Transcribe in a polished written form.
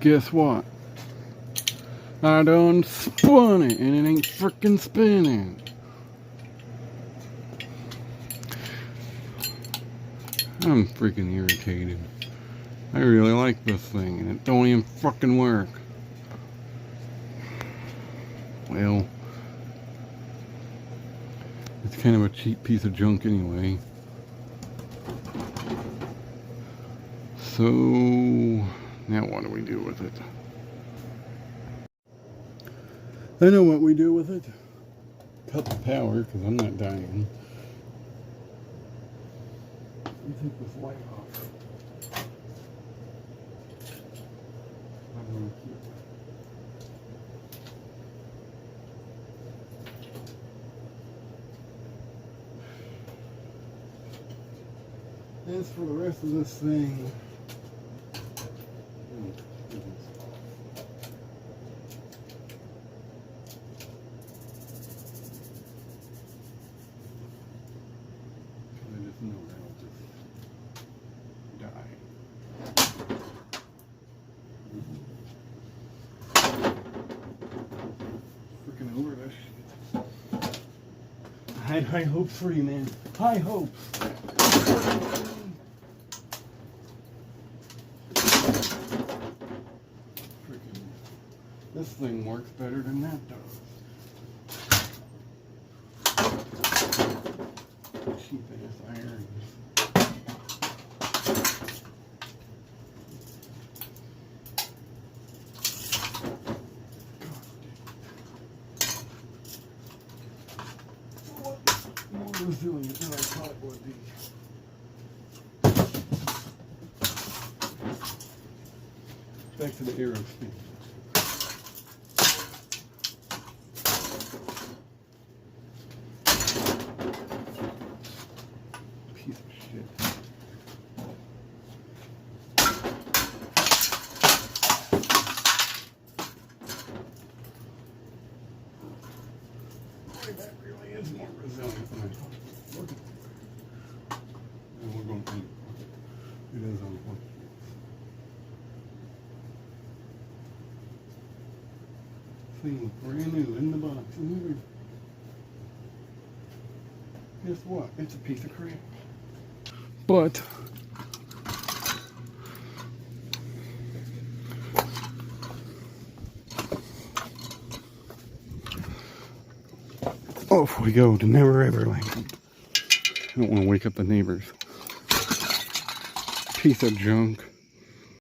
Guess what? I done spun it and it ain't frickin' spinning. I'm freaking irritated. I really like this thing and it don't even fucking work. Well, it's kind of a cheap piece of junk anyway. So, now what do we do with it? I know what we do with it. Cut the power, because I'm not dying. You take this light off. I'm going to keep it. As for the rest of this thing, I just know that I'll just die. Freaking over this shit. I had high hopes for you, man. High hopes. Freaking, this thing works better than that does. Cheap ass irons. More resilient than I thought it would be. Back to the arrow stand. Piece of shit. Boy, that really is more resilient than I thought. Look at that. And we're going to eat. It is on one. Thing was brand new in the box. Guess what? It's a piece of crap. But off we go to Never Ever Land. I don't want to wake up the neighbors. Piece of junk.